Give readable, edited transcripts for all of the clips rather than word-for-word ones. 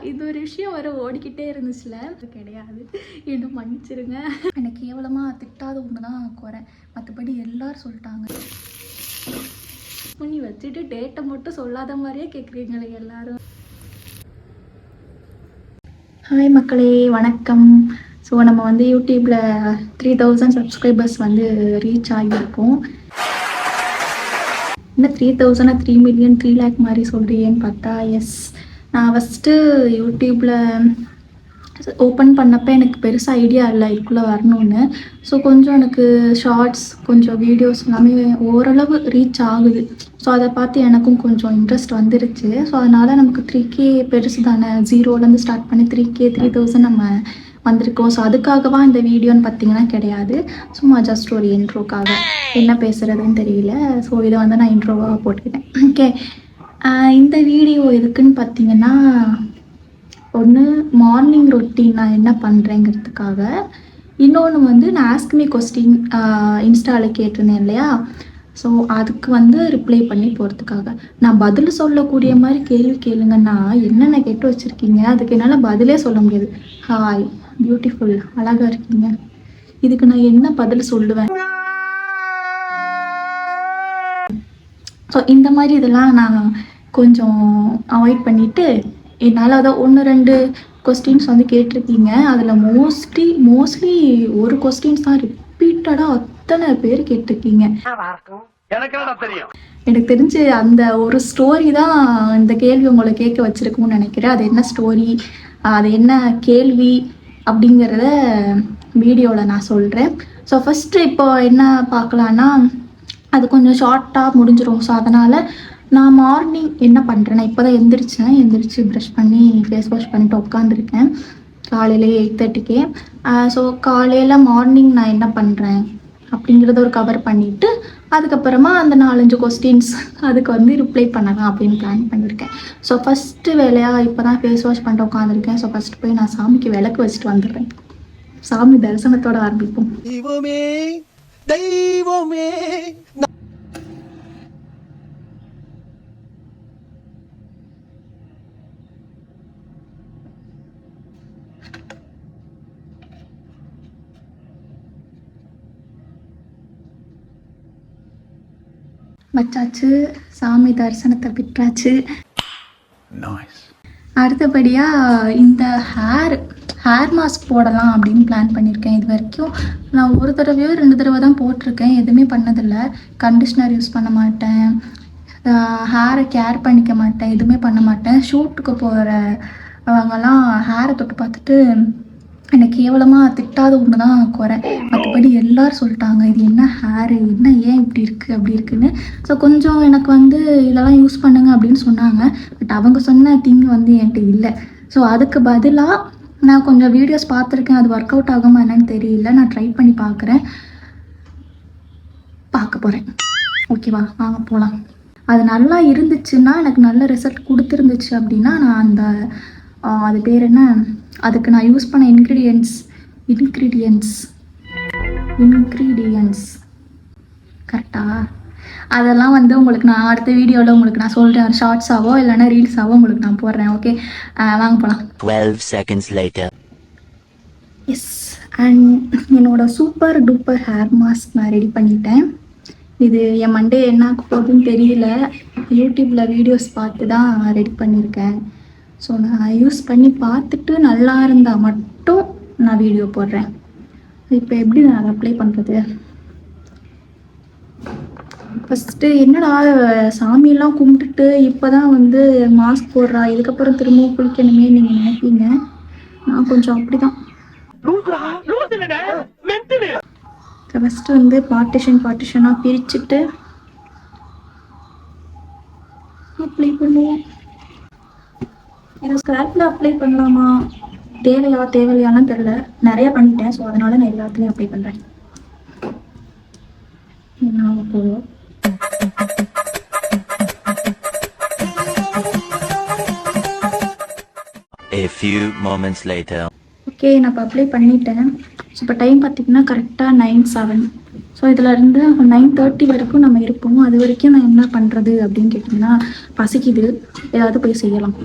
இது ஒரு விஷயம் வர ஓடிக்கிட்டே இருந்துச்சுல, அது கிடையாது. இன்னும் மன்னிச்சிருங்க. எனக்கு கேவலமாக திட்டாத ஒன்று தான் குறை, மற்றபடி எல்லாரும் சொல்லிட்டாங்க. நீ வச்சுட்டு டேட்டை மட்டும் சொல்லாத மாதிரியே கேட்குறீங்களே எல்லாரும். ஹாய் மக்களே, வணக்கம். ஸோ நம்ம வந்து யூடியூப்பில் 3000 சப்ஸ்கிரைபர்ஸ் வந்து ரீச் ஆகியிருக்கோம். இன்னும் 3000 3 மில்லியன் 3 லேக் மாதிரி சொல்கிறீங்கன்னு பார்த்தா, எஸ், நான் ஃபஸ்ட்டு யூடியூப்பில் ஓப்பன் பண்ணப்போ எனக்கு பெருசாக ஐடியா இல்லை இதுக்குள்ளே வரணும்னு. ஸோ கொஞ்சம் எனக்கு ஷார்ட்ஸ், கொஞ்சம் வீடியோஸ் எல்லாமே ஓரளவு ரீச் ஆகுது. ஸோ அதை பார்த்து எனக்கும் கொஞ்சம் இன்ட்ரெஸ்ட் வந்துருச்சு. ஸோ அதனால் நமக்கு 3K பெருசு தானே, 0லேருந்து ஸ்டார்ட் பண்ணி 3K 3000 நம்ம வந்திருக்கோம். ஸோ அதுக்காகவா இந்த வீடியோன்னு பார்த்தீங்கன்னா கிடையாது, சும்மா ஜஸ்ட் ஒரு இன்ட்ரோக்காக. என்ன பேசுகிறதுன்னு தெரியல, ஸோ இதை வந்து நான் இன்ட்ரோவாக போட்டுக்கிட்டேன். ஓகே, இந்த வீடியோ எதுக்குன்னு பார்த்தீங்கன்னா, ஒன்று மார்னிங் ரொட்டீன் நான் என்ன பண்ணுறேங்கிறதுக்காக, இன்னொன்று வந்து நான் ஆஸ்க்மி கொஸ்டின் இன்ஸ்டாவில் கேட்டிருந்தேன் இல்லையா, ஸோ அதுக்கு வந்து ரிப்ளை பண்ணி போகிறதுக்காக. நான் பதில் சொல்லக்கூடிய மாதிரி கேள்வி கேளுங்கன்னா என்னென்ன கேட்டு வச்சுருக்கீங்க, அதுக்கு என்னால் பதிலே சொல்ல முடியாது. ஹாய், பியூட்டிஃபுல், அழகாக இருக்கீங்க, இதுக்கு நான் என்ன பதில் சொல்லுவேன்? ஸோ இந்த மாதிரி இதெல்லாம் நான் கொஞ்சம் அவாய்ட் பண்ணிவிட்டு, என்னால் அதை 1-2 கொஸ்டின்ஸ் வந்து கேட்டிருக்கீங்க. அதில் மோஸ்ட்லி ஒரு கொஸ்டின்ஸ் தான் ரிப்பீட்டடாக அத்தனை பேர் கேட்டிருக்கீங்க. எனக்கு தெரிஞ்சு அந்த ஒரு ஸ்டோரி தான் இந்த கேள்வி உங்களை கேட்க வச்சிருக்கும்னு நினைக்கிறேன். அது என்ன ஸ்டோரி, அது என்ன கேள்வி அப்படிங்கிறத வீடியோவில் நான் சொல்கிறேன். ஸோ ஃபஸ்ட்டு இப்போ என்ன பார்க்கலான்னா, அது கொஞ்சம் ஷார்ட்டாக முடிஞ்சிடும். ஸோ அதனால் நான் மார்னிங் என்ன பண்ணுறேன்னா, இப்போ தான் எந்திரிச்சு ப்ரஷ் பண்ணி ஃபேஸ் வாஷ் பண்ணிட்டு உட்காந்துருக்கேன் காலையிலே 8:30க்கே. ஸோ காலையில் மார்னிங் நான் என்ன பண்ணுறேன் அப்படிங்கிறத ஒரு கவர் பண்ணிவிட்டு, அதுக்கப்புறமா அந்த 4-5 கொஸ்டின்ஸ் அதுக்கு வந்து ரிப்ளை பண்ணலாம் அப்படின்னு பிளான் பண்ணியிருக்கேன். ஸோ ஃபஸ்ட்டு வேலையாக இப்போ தான் ஃபேஸ் வாஷ் பண்ணிட்டு உட்காந்துருக்கேன். ஸோ ஃபஸ்ட்டு போய் நான் சாமிக்கு விளக்கு வச்சுட்டு வந்துடுறேன். சாமி தரிசனத்தோடு ஆரம்பிப்போம். தெய்வமே வச்சாச்சு, சாமி தரிசனத்தை விட்டாச்சு. அடுத்தபடியாக இந்த ஹேர் மாஸ்க் போடலாம் அப்படின்னு பிளான் பண்ணியிருக்கேன். இது வரைக்கும் நான் 1 தடவையோ 2 தடவை தான் போட்டிருக்கேன், எதுவுமே பண்ணதில்லை. கண்டிஷ்னர் யூஸ் பண்ண மாட்டேன், ஹேரை கேர் பண்ணிக்க மாட்டேன், எதுவுமே பண்ண மாட்டேன். ஷூட்டுக்கு போகிறவங்கலாம் ஹேரை தொட்டு பார்த்துட்டு எனக்கு கேவலமாக திட்டாத ஒன்று தான் குறை, மற்றபடி எல்லோரும் சொல்லிட்டாங்க இது என்ன ஹேரு, என்ன ஏன் இப்படி இருக்குது அப்படி இருக்குன்னு. ஸோ கொஞ்சம் எனக்கு வந்து இதெல்லாம் யூஸ் பண்ணுங்க அப்படின்னு சொன்னாங்க. பட் அவங்க சொன்ன திங் வந்து என்கிட்ட இல்லை. ஸோ அதுக்கு பதிலாக நான் கொஞ்சம் வீடியோஸ் பார்த்துருக்கேன், அது ஒர்க் அவுட் ஆகாமல் என்னன்னு தெரியல. நான் ட்ரை பண்ணி பார்க்க போகிறேன். ஓகேவா, வாங்க போகலாம். அது நல்லா இருந்துச்சுன்னா, எனக்கு நல்ல ரிசல்ட் கொடுத்துருந்துச்சு அப்படின்னா, நான் அது பேர் என்ன, அதுக்கு நான் யூஸ் பண்ண இன்க்ரீடியன்ட்ஸ் கரெக்டா, அதெல்லாம் வந்து உங்களுக்கு நான் அடுத்த வீடியோவில் உங்களுக்கு நான் சொல்கிறேன். ஷார்ட்ஸாவோ இல்லைன்னா ரீல்ஸாவோ உங்களுக்கு நான் போடுறேன். ஓகே, வாங்க போகலாம். 12 seconds later. எஸ், அண்ட் என்னோட சூப்பர் டூப்பர் ஹேர் மாஸ்க் நான் ரெடி பண்ணிட்டேன். இது என் மண்டே என்ன போகுதுன்னு தெரியல, யூடியூப்பில் வீடியோஸ் பார்த்து தான் ரெடி பண்ணியிருக்கேன். ஸோ நான் யூஸ் பண்ணி பார்த்துட்டு நல்லா இருந்தால் மட்டும் நான் வீடியோ போடுறேன். இப்போ எப்படி நான் அப்ளை பண்ணுறது? ஃபஸ்ட்டு என்னடா சாமியெல்லாம் கும்பிட்டுட்டு இப்போ தான் வந்து மாஸ்க் போடுறா, இதுக்கப்புறம் திரும்பவும் குளிக்கணுமே நீங்கள் நினைப்பீங்க. நான் கொஞ்சம் அப்படி தான். ஃபஸ்ட்டு வந்து பார்ட்டிஷனாக பிரிச்சுட்டு அப்ளை பண்ணுவோம். இதை ஸ்க்ராப்பில் அப்ளை பண்ணலாமா, தேவையில்லையான்னு தெரில. நிறையா பண்ணிட்டேன், ஸோ அதனால் நான் எல்லாத்துலேயும் அப்ளை பண்ணுறேன். என்ன போதும். A few moments later. Okay, நான் இப்போ அப்ளை பண்ணிட்டேன். ஸோ இப்போ டைம் பார்த்திங்கன்னா கரெக்டாக 9:07. ஸோ இதில் இருந்து 9:30 வரைக்கும் நம்ம இருப்போம். அது வரைக்கும் நான் என்ன பண்ணுறது அப்படின்னு கேட்டிங்கன்னா, பசிக்குது, ஏதாவது போய் செய்யலாம்.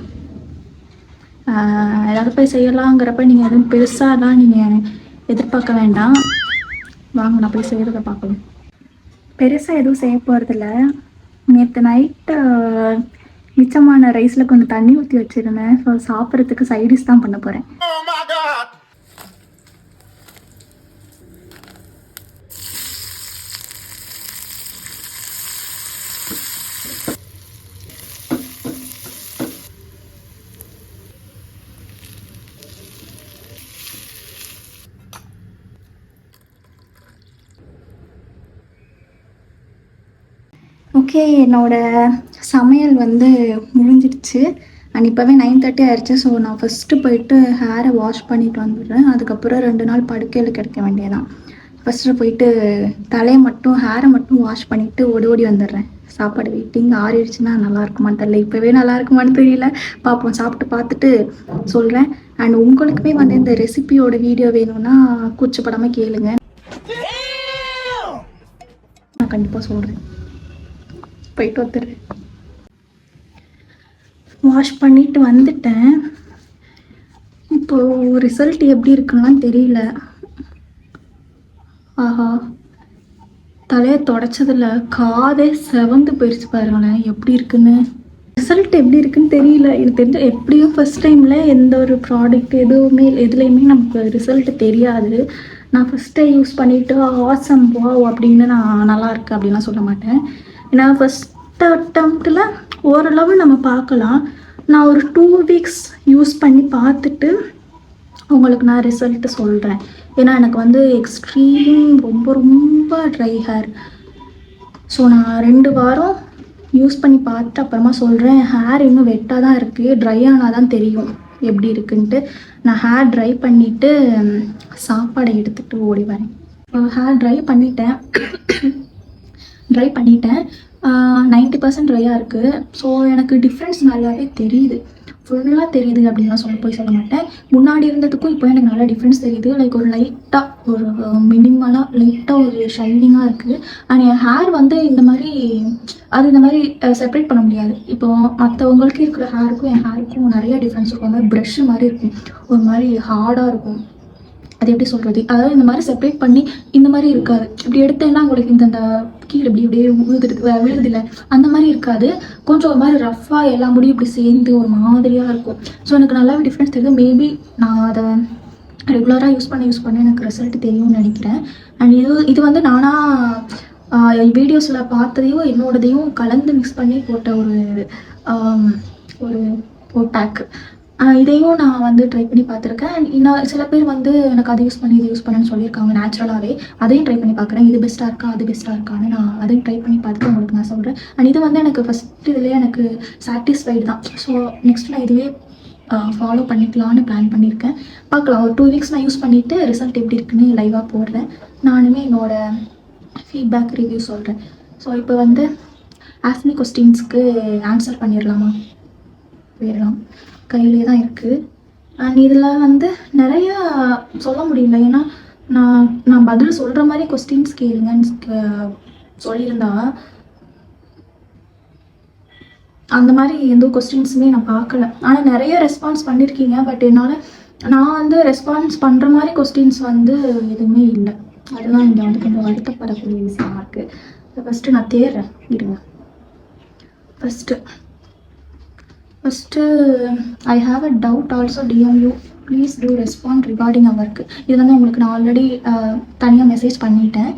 ஏதாவது போய் செய்யலாங்கிறப்ப நீங்கள் எதுவும் பெருசாலாம் நீங்கள் எதிர்பார்க்க வேண்டாம். வாங்க நான் போய் செய்கிறத பார்க்கலாம். பெருசாக எதுவும் செய்ய போகிறதில்ல. நேற்று நைட்டு மிச்சமான ரைஸில் கொஞ்சம் தண்ணி ஊற்றி வச்சுருந்தேன். ஸோ சாப்பிட்றதுக்கு சைடிஷ் தான் பண்ண போகிறேன். ஓகே, என்னோடய சமையல் வந்து முடிஞ்சிடுச்சு. அண்ட் இப்போவே 9:30 ஆயிடுச்சு. ஸோ நான் ஃபஸ்ட்டு போயிட்டு ஹேரை வாஷ் பண்ணிட்டு வந்துடுறேன். அதுக்கப்புறம் 2 நாள் படுக்கையில் கிடைக்க வேண்டியதான். ஃபஸ்ட்டு போயிட்டு தலையை மட்டும் ஹேரை மட்டும் வாஷ் பண்ணிவிட்டு ஓடி வந்துடுறேன். சாப்பாடு வெயிட்டிங் ஆறிடுச்சுன்னா நல்லா இருக்குமான்னு தெரியல. இப்போவே நல்லா இருக்குமான்னு தெரியல, பார்ப்போம். சாப்பிட்டு பார்த்துட்டு சொல்கிறேன். அண்ட் உங்களுக்குமே வந்து இந்த ரெசிபியோட வீடியோ வேணும்னா கூச்சப்படாமல் கேளுங்க, நான் கண்டிப்பாக சொல்கிறேன். போயிட்டு வந்துடுறேன். வாஷ் பண்ணிட்டு வந்துட்டேன். இப்போது ரிசல்ட் எப்படி இருக்குன்னா தெரியல. ஆஹா, தலையை தொடச்சதில் காதே செவந்து போயிடுச்சு பாருங்களேன் எப்படி இருக்குன்னு. ரிசல்ட் எப்படி இருக்குன்னு தெரியல. எனக்கு தெரிஞ்ச எப்படியும் ஃபஸ்ட் டைமில் எந்த ஒரு ப்ராடக்ட் எதுலேயுமே நமக்கு ரிசல்ட் தெரியாது. நான் ஃபஸ்ட்டே யூஸ் பண்ணிவிட்டு ஆசம் வாவ் அப்படின்னு நான் நல்லா இருக்கு அப்படின்லாம் சொல்ல மாட்டேன். ஏன்னா ஃபஸ்ட் அட்டம்ப்டில் ஓரளவு நம்ம பார்க்கலாம். நான் ஒரு 2 வீக்ஸ் யூஸ் பண்ணி பார்த்துட்டு உங்களுக்கு நான் ரிசல்ட்டு சொல்கிறேன். ஏன்னா எனக்கு வந்து எக்ஸ்ட்ரீம் ரொம்ப ட்ரை ஹேர். ஸோ நான் 2 வாரம் யூஸ் பண்ணி பார்த்து அப்புறமா சொல்கிறேன். ஹேர் இன்னும் வெட்டாக தான் இருக்குது, ட்ரை ஆனால் தான் தெரியும் எப்படி இருக்குன்ட்டு. நான் ஹேர் ட்ரை பண்ணிவிட்டு சாப்பாடை எடுத்துகிட்டு ஓடி வரேன். ஹேர் ட்ரை பண்ணிட்டேன் 90% ட்ரையாக இருக்குது. ஸோ எனக்கு டிஃப்ரென்ஸ் நல்லாவே தெரியுது, ஃபுல்லாக தெரியுது அப்படின்லாம் சொல்ல மாட்டேன். முன்னாடி இருந்ததுக்கும் இப்போ எனக்கு நல்லா டிஃப்ரென்ஸ் தெரியுது. லைக் ஒரு லைட்டாக ஒரு மினிமலாக லைட்டாக ஒரு ஷைனிங்காக இருக்குது. அண்ட் என் ஹேர் வந்து இந்த மாதிரி செப்பரேட் பண்ண முடியாது. இப்போ மற்றவங்களுக்கு இருக்கிற ஹேருக்கும் என் ஹேருக்கும் நிறைய டிஃப்ரென்ஸ் இருக்கும். அந்த மாதிரி ப்ரஷ் மாதிரி இருக்கும், ஒரு மாதிரி ஹார்டாக இருக்கும். அது எப்படி சொல்கிறது, அதாவது இந்த மாதிரி செப்பரேட் பண்ணி இந்த மாதிரி இருக்காது. இப்படி எடுத்தேன்னா உங்களுக்கு இந்த கீழே இப்படியே விழுதில்லை, அந்த மாதிரி இருக்காது. கொஞ்சம் ஒரு மாதிரி ரஃப்பாக எல்லா முடியும் இப்படி சேர்ந்து ஒரு மாதிரியாக இருக்கும். ஸோ எனக்கு நல்லாவே டிஃப்ரென்ஸ் தெரியுது. மேபி நான் அதை ரெகுலராக யூஸ் பண்ண எனக்கு ரிசல்ட் தெரியும்னு நினைக்கிறேன். அண்ட் இது வந்து நானாக வீடியோஸில் பார்த்ததையும் என்னோடதையும் கலந்து மிக்ஸ் பண்ணி போட்ட ஒரு பேக்கு. இதையும் நான் வந்து ட்ரை பண்ணி பார்த்துருக்கேன். இன்னும் சில பேர் வந்து எனக்கு அதை யூஸ் பண்ணுன்னு சொல்லியிருக்காங்க நேச்சுரலாகவே. அதையும் ட்ரை பண்ணி பார்க்குறேன். இது பெஸ்ட்டாக இருக்கா அது பெஸ்ட்டாக இருக்கான்னு நான் அதையும் ட்ரை பண்ணி பார்த்துட்டு உங்களுக்கு நான் சொல்கிறேன். அண்ட் இது வந்து எனக்கு ஃபஸ்ட் இதுலேயே எனக்கு சாட்டிஸ்ஃபைடு தான். ஸோ நெக்ஸ்ட் நான் இதுவே ஃபாலோ பண்ணிக்கலான்னு பிளான் பண்ணியிருக்கேன். பார்க்கலாம், ஒரு 2 வீக்ஸ் நான் யூஸ் பண்ணிவிட்டு ரிசல்ட் எப்படி இருக்குன்னு லைவாக போடுறேன். நானுமே என்னோடய ஃபீட்பேக் ரிவ்யூ சொல்கிறேன். ஸோ இப்போ வந்து ஆஸ்மி கொஸ்டின்ஸ்க்கு ஆன்சர் பண்ணிடலாமா? போயிடலாம், கையிலே தான் இருக்குது. அண்ட் இதில் வந்து நிறையா சொல்ல முடியல. ஏன்னா நான் பதில் சொல்கிற மாதிரி கொஸ்டின்ஸ் கேளுங்கன்னு சொல்லியிருந்தா அந்த மாதிரி எந்த கொஸ்டின்ஸுமே நான் பார்க்கல. ஆனால் நிறைய ரெஸ்பான்ஸ் பண்ணியிருக்கீங்க. பட் நான் வந்து ரெஸ்பான்ஸ் பண்ணுற மாதிரி கொஸ்டின்ஸ் வந்து எதுவுமே இல்லை. அதுதான் இங்கே வந்து கொஞ்சம் வருத்தப்படக்கூடிய விஷயமா இருக்குது. ஃபஸ்ட்டு நான் தேடுறேன், இருங்க. First I have a doubt also DM you please to respond regarding our work. இது வந்து உங்களுக்கு நான் ஆல்ரெடி தனியாக மெசேஜ் பண்ணிட்டேன்,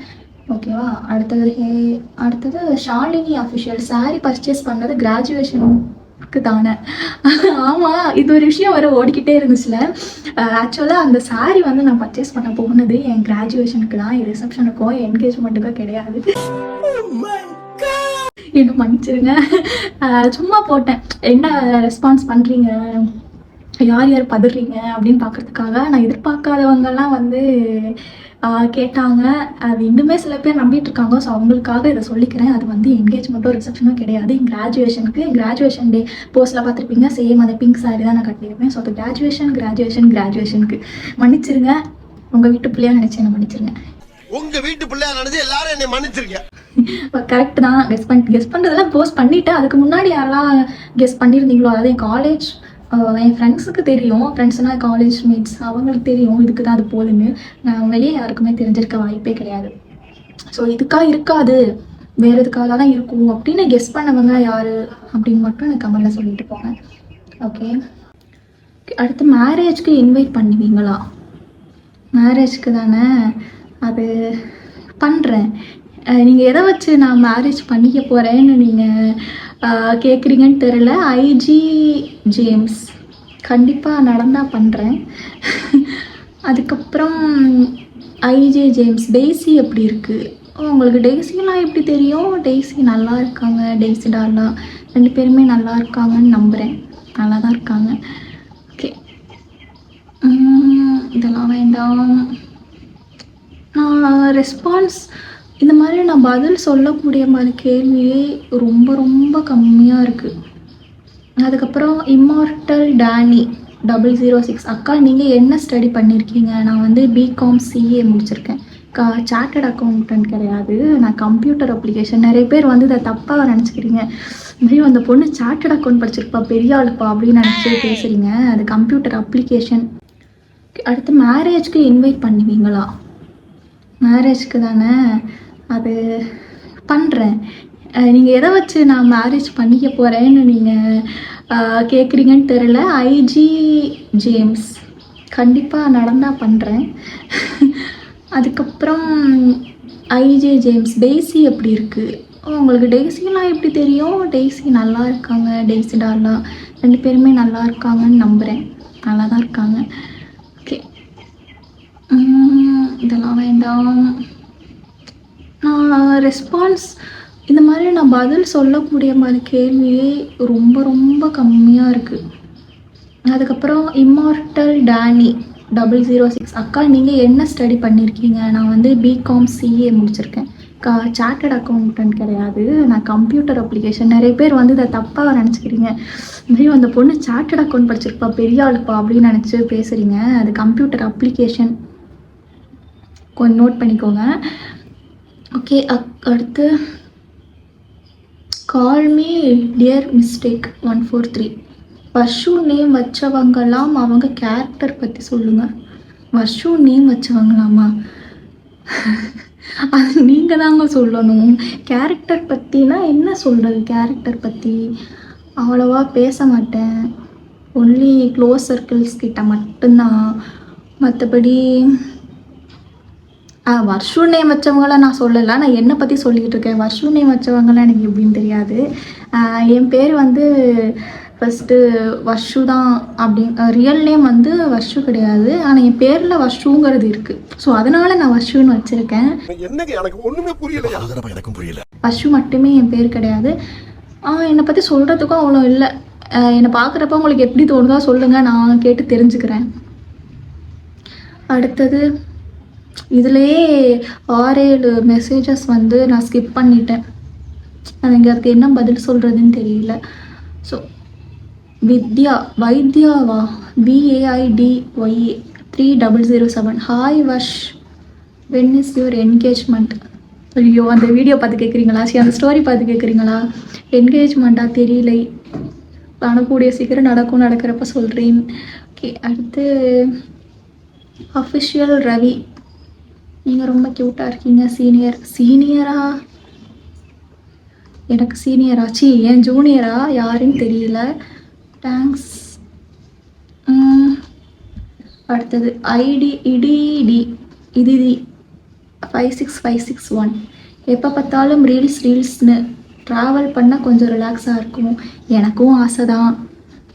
ஓகேவா? அடுத்தது ஷாலினி அஃபிஷியல் சாரீ பர்ச்சேஸ் பண்ணது கிராஜுவேஷனுக்கு தானே? ஆமாம், இது ஒரு விஷயம் வர ஓடிக்கிட்டே இருந்துச்சுல. ஆக்சுவலாக அந்த சாரீ வந்து நான் பர்ச்சேஸ் பண்ண போனது என் கிராஜுவேஷனுக்கு தான். என் ரிசப்ஷனுக்கோ என்கேஜ்மெண்ட்டுக்கோ கிடையாது. இன்னும் மன்னிச்சிருங்க, சும்மா போட்டேன். என்ன ரெஸ்பான்ஸ் பண்ணுறீங்க, யார் பதறீங்க அப்படின்னு பார்க்குறதுக்காக. நான் எதிர்பார்க்காதவங்கெல்லாம் வந்து கேட்டாங்க. அது இன்னுமே சில பேர் நம்பிட்டு இருக்காங்க. ஸோ அவங்களுக்காக இதை சொல்லிக்கிறேன். அது வந்து என்கேஜ்மெண்ட்டோ ரிசப்ஷனோ கிடையாது. என் கிராஜுவேஷன் டே போஸ்ட்டில் பார்த்துருப்பீங்க, சேம் அந்த பிங்க் சாரி தான் நான் கட்டியிருப்பேன். ஸோ அது கிராஜுவேஷனுக்கு மன்னிச்சிருங்க. உங்கள் வீட்டு பிள்ளையா நினச்சி என்ன மன்னிச்சிருங்க. உங்கள் வீட்டு பிள்ளையா நினச்சி எல்லாரும் என்னை மன்னிச்சிருக்கேன். கரெக்ட் தான். கெஸ் பண்ணுறதெல்லாம் போஸ்ட் பண்ணிவிட்டு அதுக்கு முன்னாடி யாரெல்லாம் கெஸ் பண்ணியிருந்தீங்களோ, அதாவது என் காலேஜ் என் ஃப்ரெண்ட்ஸுக்கு தெரியும், ஃப்ரெண்ட்ஸ்னால் காலேஜ் மேட்ஸ், அவங்களுக்கு தெரியும் இதுக்கு தான் அது போகுதுன்னு. நான் வெளியே யாருக்குமே தெரிஞ்சிருக்க வாய்ப்பே கிடையாது. ஸோ இதுக்காக இருக்காது, வேறு எதுக்காக தான் இருக்கும் அப்படின்னு கெஸ் பண்ணவங்க யார் அப்படின்னு மட்டும் எனக்கு கமெண்ட்டில் சொல்லிட்டு போங்க. ஓகே, அடுத்து மேரேஜ்க்கு இன்வைட் பண்ணுவீங்களா? மேரேஜ்க்கு தானே, அது பண்ணுறேன். நீங்கள் எதை வச்சு நான் மேரேஜ் பண்ணிக்க போகிறேன்னு நீங்கள் கேட்குறீங்கன்னு தெரில. ஐஜி ஜேம்ஸ் கண்டிப்பாக நடந்தால் பண்ணுறேன். அதுக்கப்புறம் ஐஜே ஜேம்ஸ் டெய்ஸி எப்படி இருக்குது? உங்களுக்கு டெய்ஸிலாம் எப்படி தெரியும்? டெய்ஸி நல்லா இருக்காங்க, டெய்ஸி டார்லா 2 பேருமே நல்லா இருக்காங்கன்னு நம்புகிறேன். நல்லா தான் இருக்காங்க. ஓகே, இதெல்லாம் வேண்டாம். நான் ரெஸ்பான்ஸ் இந்த மாதிரி நான் பதில் சொல்லக்கூடிய மாதிரி கேள்வியே ரொம்ப ரொம்ப கம்மியாக இருக்குது. அதுக்கப்புறம் இம்மார்டல் டேனி 006 அக்கா நீங்கள் என்ன ஸ்டடி பண்ணியிருக்கீங்க? நான் வந்து பிகாம் சிஏ முடிச்சிருக்கேன். சார்ட்டட் அக்கௌண்டன்ட் கிடையாது, நான் கம்ப்யூட்டர் அப்ளிகேஷன். நிறைய பேர் வந்து இதை தப்பாக நினச்சிக்கிறீங்க. ஐயோ அந்த பொண்ணு சார்ட்டட் அக்கௌண்ட் படிச்சிருப்பா, பெரிய ஆளுப்பா அப்படின்னு நினச்சி பேசுகிறீங்க. அது கம்ப்யூட்டர் அப்ளிகேஷன். அடுத்து மேரேஜ்க்கு இன்வைட் பண்ணுவீங்களா? மேரேஜ்க்கு தானே, அது பண்ணுறேன். நீங்கள் எதை வச்சு நான் மேரேஜ் பண்ணிக்க போகிறேன்னு நீங்கள் கேட்குறீங்கன்னு தெரில. ஐஜி ஜேம்ஸ் கண்டிப்பாக நடந்தால் பண்ணுறேன். அதுக்கப்புறம் ஐஜே ஜேம்ஸ் டெய்ஸி எப்படி இருக்குது? உங்களுக்கு டெய்ஸிலாம் எப்படி தெரியும்? டெய்ஸி நல்லா இருக்காங்க, டெய்ஸி டார்லா 2 பேருமே நல்லா இருக்காங்கன்னு நம்புகிறேன். நல்லா தான் இருக்காங்க. ஓகே, இதெல்லாம் வேண்டாம். நான் ரெஸ்பான்ஸ் இந்த மாதிரி நான் பதில் சொல்லக்கூடிய மாதிரி கேள்வியே ரொம்ப ரொம்ப கம்மியாக இருக்குது. அதுக்கப்புறம் இம்மார்டல் டேனி 006 அக்கா நீங்கள் என்ன ஸ்டடி பண்ணியிருக்கீங்க? நான் வந்து பிகாம் சிஏ முடிச்சிருக்கேன். சார்ட்டட் அக்கௌண்டன்ட் கிடையாது, நான் கம்ப்யூட்டர் அப்ளிகேஷன். நிறைய பேர் வந்து இதை தப்பாக நினச்சிக்கிறீங்க. ஐயோ அந்த பொண்ணு சார்ட்டட் அக்கௌண்ட் படிச்சிருப்பா, பெரிய ஆளுப்பா அப்படின்னு நினச்சி பேசுகிறீங்க. அது கம்ப்யூட்டர் அப்ளிகேஷன், கொஞ்சம் நோட் பண்ணிக்கோங்க. ஓகே, அடுத்து call me dear mistake 143 Varshu name வச்சவங்களாம் அவங்க கேரக்டர் பற்றி சொல்லுங்கள். வர்ஷு நேம் வச்சவங்களாமா? அது நீங்கள் தாங்க சொல்லணும். கேரக்டர் பற்றினா என்ன சொல்கிறது? கேரக்டர் பற்றி அவ்வளோவா பேச மாட்டேன், ஒன்லி க்ளோஸ் சர்க்கிள்ஸ் கிட்ட மட்டும்தான். மற்றபடி வர்ஷு நேம் வச்சவங்கள நான் சொல்லலை, நான் என்னை பற்றி சொல்லிக்கிட்டு இருக்கேன். வர்ஷு நேம் வச்சவங்களாம் எனக்கு எப்படின்னு தெரியாது. என் பேர் வந்து ஃபஸ்ட்டு வர்ஷு தான். அப்படி ரியல் நேம் வந்து வர்ஷு கிடையாது, ஆனால் என் பேரில் வர்ஷுங்கிறது இருக்குது. ஸோ அதனால் நான் வர்ஷுன்னு வச்சுருக்கேன். எனக்கு ஒன்றுமே புரியல, எனக்கும் புரியல. வர்ஷு மட்டுமே என் பேர் கிடையாது. என்னை பற்றி சொல்கிறதுக்கும் அவ்வளோ இல்லை. என்னை பார்க்குறப்ப உங்களுக்கு எப்படி தோணுதோ சொல்லுங்கள், நான் கேட்டு தெரிஞ்சுக்கிறேன். அடுத்தது இதுலேயே 6-7 மெசேஜஸ் வந்து நான் ஸ்கிப் பண்ணிட்டேன். எனக்கு அதுக்கு என்ன பதில் சொல்கிறதுன்னு தெரியல. ஸோ வைத்யாவா VAIDYA 3007 hi Varsh, when is your engagement? ஐயோ அந்த வீடியோ பார்த்து கேட்குறீங்களா? சரி அந்த ஸ்டோரி பார்த்து கேட்குறீங்களா? என்கேஜ்மெண்ட்டாக தெரியலை, பண்ணக்கூடிய சீக்கிரம் நடக்கிறப்ப சொல்கிறேன். ஓகே, அடுத்து அஃபிஷியல் ரவி, நீங்கள் ரொம்ப க்யூட்டாக இருக்கீங்க. சீனியரா? எனக்கு சீனியராச்சு, ஏன் ஜூனியரா யாருன்னு தெரியல. தேங்க்ஸ். அடுத்தது இடிடி 56561 எப்போ பார்த்தாலும் ரீல்ஸ்னு ட்ராவல் பண்ணால் கொஞ்சம் ரிலாக்ஸாக இருக்கும். எனக்கும் ஆசை தான்,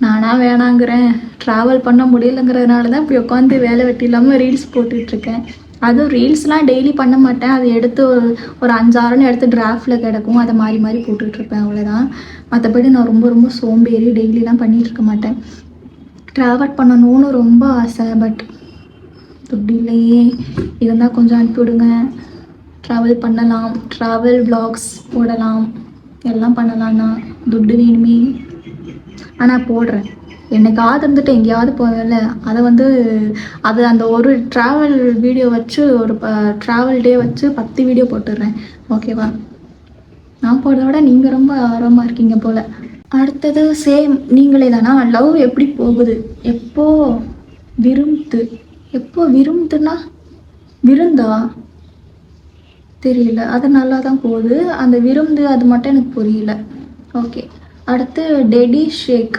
நானாக வேணாங்கிறேன். ட்ராவல் பண்ண முடியலைங்கிறதுனால தான் இப்படி உட்காந்து வேலை வெட்டி இல்லாமல் ரீல்ஸ் போட்டுட்ருக்கேன். அதுவும் ரீல்ஸ்லாம் டெய்லி பண்ண மாட்டேன், அதை எடுத்து ஒரு 5-6 எடுத்து டிராஃப்டில் கிடக்கும், அதை மாறி மாறி போட்டுட்ருப்பேன், அவ்வளோதான். மற்றபடி நான் ரொம்ப ரொம்ப சோம்பேறி, டெய்லிலாம் பண்ணிகிட்ருக்க மாட்டேன். ட்ராவல் பண்ணணும்னு ரொம்ப ஆசை, பட் துட்டு இல்லையே. இருந்தால் கொஞ்சம் அனுப்பிவிடுங்க. ட்ராவல் பண்ணலாம், ட்ராவல் வ்ளாக்ஸ் போடலாம், எல்லாம் பண்ணலாம்னா துட்டு வேணுமே. ஆனால் போடுறேன், என்னைக்காவது இருந்துட்டு எங்கேயாவது போவேல, அதை வந்து அந்த ஒரு ட்ராவல் வீடியோ வச்சு ஒரு ட்ராவல் டே வச்சு 10 வீடியோ போட்டுடுறேன். ஓகேவா? நான் போடுறத விட நீங்கள் ரொம்ப ஆர்வமாக இருக்கீங்க போல். அடுத்தது சேம் நீங்களே தானா. லவ் எப்படி போகுது? எப்போ விரும்புதுன்னா விருந்தா தெரியல. அது நல்லா தான் போகுது. அந்த விருந்து அது மட்டும் எனக்கு புரியல. ஓகே. அடுத்து Teddy Shake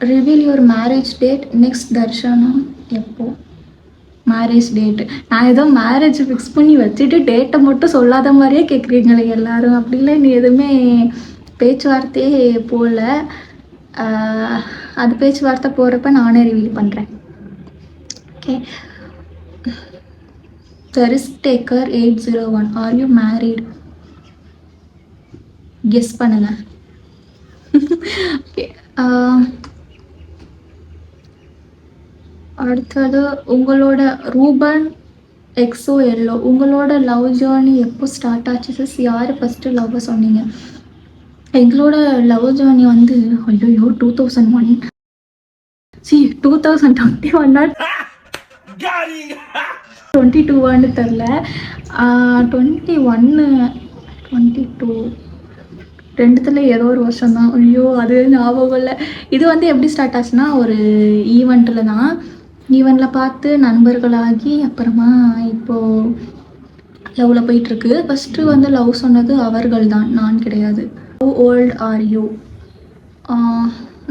reveal your marriage date next Darshana. எப்போ மேரேஜ் டேட்டு? நான் ஏதோ மேரேஜ் ஃபிக்ஸ் பண்ணி வச்சுட்டு டேட்டை மட்டும் சொல்லாத மாதிரியே கேட்குறீங்களே எல்லாரும். அப்படிலாம் நீ எதுவுமே பேச்சுவார்த்தையே போகல. அது பேச்சுவார்த்தை போகிறப்ப நானே ரிவீல் பண்ணுறேன். Okay. Risk taker 801 are you married? Guess பண்ணுங்க. ஓகே. அடுத்தது உங்களோட ரூபன் எக்ஸோ எல்லோ உங்களோட லவ் ஜேர்னி எப்போ ஸ்டார்ட் ஆச்சு சிஸ்? யார் ஃபஸ்ட்டு லவ் சொன்னீங்க? எங்களோட லவ் ஜேர்னி வந்து ஐயோ 2001 2021 22 தெரில. 21 22 ரெண்டுத்துல ஏதோ ஒரு வருஷம் தான். ஐயோ அது ஞாபகம் இல்லை. இது வந்து எப்படி ஸ்டார்ட் ஆச்சுன்னா ஒரு ஈவெண்ட்டில் தான். ஈவெண்ட்டில் பார்த்து நண்பர்களாகி அப்புறமா இப்போது லவ்வில் போயிட்டுருக்கு. ஃபஸ்ட்டு வந்து லவ் சொன்னது அவர்கள் தான், நான் கிடையாது. How old are you?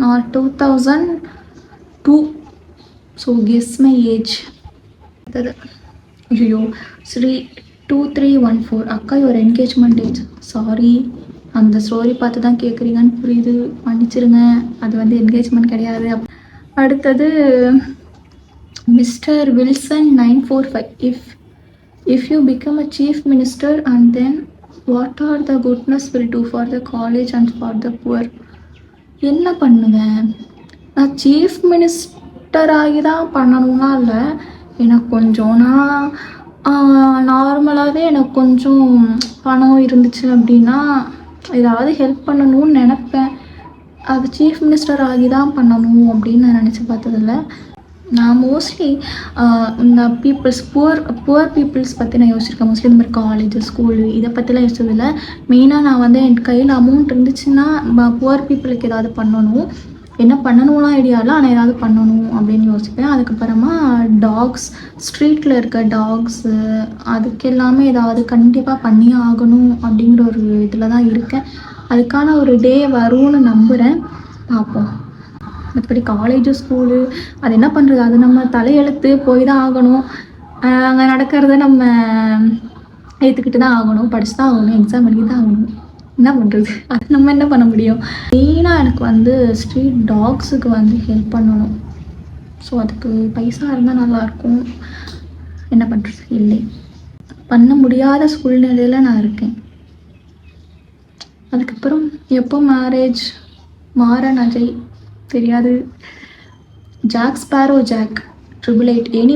நான் 2002. So guess my age. ஐயோ ஸ்ரீ 2314 அக்கா யுவர் என்கேஜ்மெண்ட் டேட். சாரி, அந்த ஸ்டோரி பார்த்து தான் கேட்குறீங்கன்னு புரியுது, மன்னிச்சிருங்க. அது வந்து என்கேஜ்மெண்ட் கிடையாது. அடுத்தது mister Wilson 945 if you become a chief minister and then what are the goodness will do for the college and for the poor? என்ன பண்ணுவேன்? நான் சீஃப் மினிஸ்டர் ஆகி தான் பண்ணணும்னா இல்லை, எனக்கு கொஞ்சம் நார்மலாகவே எனக்கு கொஞ்சம் பணம் இருந்துச்சு அப்படின்னா ஏதாவது ஹெல்ப் பண்ணணும்னு நினப்பேன். அது சீஃப் மினிஸ்டர் ஆகி தான் பண்ணணும் அப்படின்னு நான் நினச்சி பார்த்ததில்ல. நான் மோஸ்ட்லி இந்த புவர் பீப்புள்ஸ் பற்றி நான் யோசிச்சிருக்கேன். மோஸ்ட்லி இந்த மாதிரி காலேஜ் ஸ்கூலு இதை பற்றிலாம் யோசிச்சதில்லை. மெயினாக நான் வந்து என் கையில் அமௌண்ட் இருந்துச்சுன்னா புவர் பீப்புளுக்கு ஏதாவது பண்ணணும், என்ன பண்ணணும்லாம் ஐடியா இல்லை, ஆனால் ஏதாவது பண்ணணும் அப்படின்னு யோசிப்பேன். அதுக்கப்புறமா டாக்ஸ், ஸ்ட்ரீட்டில் இருக்க டாக்ஸு அதுக்கு எல்லாமே ஏதாவது கண்டிப்பாக பண்ணியே ஆகணும் அப்படிங்கிற ஒரு இதில் தான் இருக்கேன். அதுக்கான ஒரு டே வரும்னு நம்புகிறேன், பார்ப்போம். மற்றபடி காலேஜு ஸ்கூலு அது என்ன பண்ணுறது, அது நம்ம தலையெழுத்து போய் தான் ஆகணும். அங்கே நடக்கிறத நம்ம ஏற்றுக்கிட்டு தான் ஆகணும், படிச்சு தான் ஆகணும், எக்ஸாம் எழுதி தான் ஆகணும். என்ன பண்ணுறது, அது நம்ம என்ன பண்ண முடியும்? மெயினாக எனக்கு வந்து ஸ்ட்ரீட் டாக்ஸுக்கு வந்து ஹெல்ப் பண்ணணும். ஸோ அதுக்கு பைசா இருந்தால் நல்லாயிருக்கும். என்ன பண்ணுறது, இல்லை, பண்ண முடியாத சூழ்நிலையில் நான் இருக்கேன். அதுக்கப்புறம் எப்போ மேரேஜ்? மாறன் அஜய் தெரியாது. Jack Sparrow Jack 888 any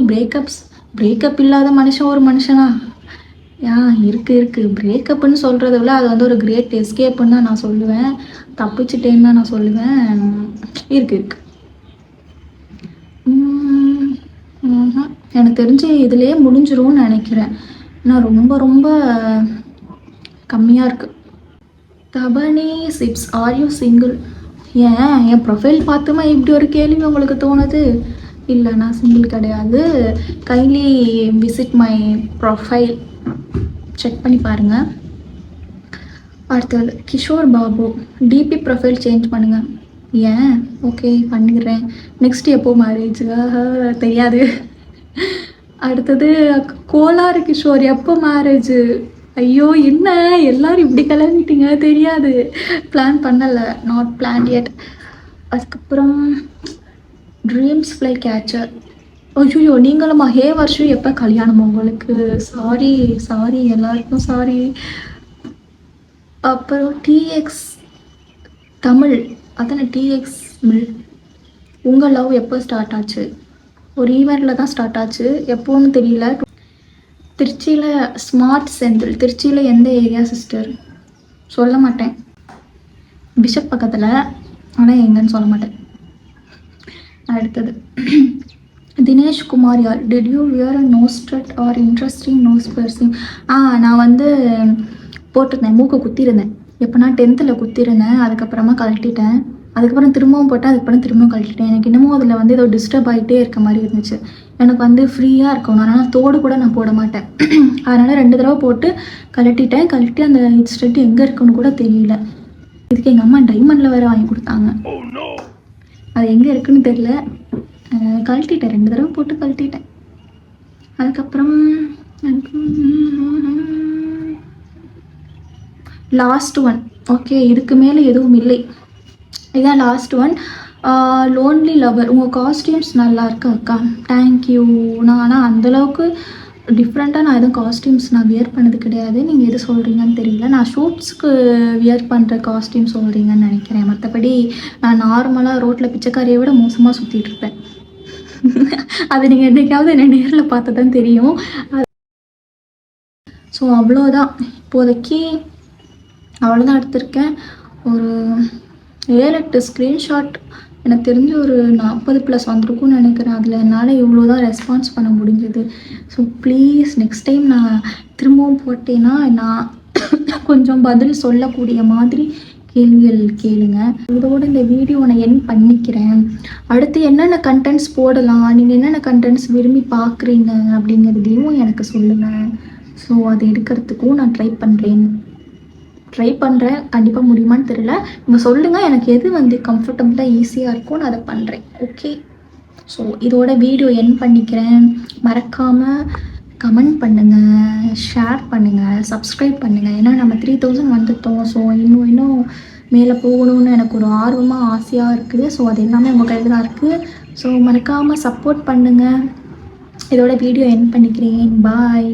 breakup இல்லாத மனுஷன் ஒரு மனுஷனா? இருக்குது. பிரேக்கப்புன்னு சொல்கிறத விட அது வந்து ஒரு கிரேட் எஸ்கேப்புன்னு தான் நான் சொல்லுவேன். தப்பிச்சிட்டேன்னு தான் நான் சொல்லுவேன். இருக்கு. எனக்கு தெரிஞ்சு இதுலேயே முடிஞ்சிரும்னு நினைக்கிறேன். நான் ரொம்ப ரொம்ப கம்மியாக இருக்குது. தபனி சிப்ஸ் ஆர் யூ சிங்கிள்? ஏன் என் ப்ரொஃபைல் பார்த்துமா இப்படி ஒரு கேள்வி உங்களுக்கு தோணுது? இல்லை, நான் சிங்கிள் கிடையாது. Kindly visit my profile, check பண்ணி பாருங்கள். அடுத்தது Kishore Babu DP profile change பண்ணுங்கள். ஏன்? ஓகே பண்ணிடுறேன். நெக்ஸ்ட் எப்போ மேரேஜ்? தெரியாது. அடுத்தது கோலாறு கிஷோர் எப்போ மேரேஜ்? ஐயோ என்ன எல்லோரும் இப்படி கிளம்பிட்டீங்க, தெரியாது, பிளான் பண்ணலை, நாட் பிளான் yet. அதுக்கப்புறம் ட்ரீம்ஸ் ஃப்ளை கேச்சர். ஐயோ நீங்களும் ஹே வருஷம் எப்போ கல்யாணம் உங்களுக்கு? சாரி எல்லாருக்கும் சாரி. அப்புறம் டிஎக்ஸ் தமிழ், அதானே டிஎக்ஸ் மில், உங்கள் லவ் எப்போ ஸ்டார்ட் ஆச்சு? ஒரு ஈவெண்ட்டில் தான் ஸ்டார்ட் ஆச்சு, எப்போன்னு தெரியல. திருச்சியில் ஸ்மார்ட் செந்தில். திருச்சியில் எந்த ஏரியா சிஸ்டர்? சொல்ல மாட்டேன். பிஷப் பக்கத்தில், ஆனால் எங்கன்னு சொல்ல மாட்டேன். அடுத்தது தினேஷ் குமார் யார் did you wear a nose stud or interesting nose piercing? நான் வந்து போட்டிருந்தேன், மூக்கை குத்திருந்தேன். எப்போனா 10th குத்திருந்தேன், அதுக்கப்புறமா கழட்டிட்டேன். அதுக்கப்புறம் திரும்பவும் போட்டேன், அதுக்கப்புறம் திரும்பவும் கழட்டிட்டேன். எனக்கு இன்னமும் அதில் வந்து ஏதோ டிஸ்டர்ப் ஆகிட்டே இருக்க மாதிரி இருந்துச்சு. எனக்கு வந்து ஃப்ரீயாக இருக்கணும், அதனால் தோடு கூட நான் போட மாட்டேன். அதனால் 2 தடவை போட்டு கழட்டிட்டேன். கழட்டி அந்த ஸ்ட்ரெட் எங்கே இருக்குன்னு கூட தெரியல. இதுக்கு எங்கள் அம்மா டைமண்டில் வேறு வாங்கி கொடுத்தாங்க. அது எங்கே இருக்குன்னு தெரியல. கழட்டிட்டேன், 2 தடவை போட்டு கழட்டிட்டேன். அதுக்கப்புறம் லாஸ்ட் ஒன். ஓகே, இதுக்கு மேலே எதுவும் இல்லை. இதுதான் லாஸ்ட் ஒன். Lonely lover. உங்கள் காஸ்டியூம்ஸ் நல்லா இருக்கு அக்கா, தேங்க்யூ. நான் ஆனால் அந்தளவுக்கு டிஃப்ரெண்ட்டாக நான் எதுவும் காஸ்டியூம்ஸ் நான் வியர் பண்ணது கிடையாது. நீங்கள் எது சொல்கிறீங்கன்னு தெரியல. நான் ஷூட்ஸ்க்கு வியர் பண்ணுற காஸ்டியூம் சொல்கிறீங்கன்னு நினைக்கிறேன். மற்றபடி நான் நார்மலாக ரோட்டில் பிச்சைக்காரியை விட மோசமாக சுற்றிட்டு இருப்பேன். அது நீங்கள் என்றைக்காவது என்னை நேரில் பார்த்து தான் தெரியும். ஸோ அவ்வளோதான், இப்போதைக்கு அவ்வளோதான் எடுத்திருக்கேன். ஒரு 7-8 ஸ்க்ரீன்ஷாட் எனக்கு தெரிஞ்சு ஒரு 40+ வந்திருக்கும்னு நினைக்கிறேன். அதில் என்னால் இவ்வளோ தான் ரெஸ்பான்ஸ் பண்ண முடிஞ்சது. ஸோ ப்ளீஸ் நெக்ஸ்ட் டைம் நான் திரும்பவும் போட்டேன்னா நான் கொஞ்சம் பதில் சொல்லக்கூடிய மாதிரி கேள்விகள் கேளுங்க. இதோடு இந்த வீடியோ நான் என் பண்ணிக்கிறேன். அடுத்து என்னென்ன கண்டென்ட்ஸ் போடலாம், நீங்கள் என்னென்ன கண்டென்ட்ஸ் விரும்பி பார்க்குறீங்க அப்படிங்கிறதையும் எனக்கு சொல்லுங்கள். ஸோ அது எடுக்கிறதுக்கும் நான் ட்ரை பண்ணுறேன். கண்டிப்பாக முடியுமான்னு தெரியல. நீங்கள் சொல்லுங்கள், எனக்கு எது வந்து கம்ஃபர்டபுளாக ஈஸியாக இருக்கும் நான் அதை பண்ணுறேன். ஓகே, ஸோ இதோட வீடியோ என் பண்ணிக்கிறேன். மறக்காமல் கமெண்ட் பண்ணுங்கள், ஷேர் பண்ணுங்கள், சப்ஸ்கிரைப் பண்ணுங்கள். ஏன்னா நம்ம 3000 வந்துட்டோம். ஸோ இன்னும் மேலே போகணும்னு எனக்கு ஒரு ஆசையாக இருக்குது. ஸோ அது எல்லாமே உங்கள் கையில் தான் இருக்குது. ஸோ மறக்காமல் சப்போர்ட் பண்ணுங்கள். இதோட வீடியோ என் பண்ணிக்கிறேன். பாய்.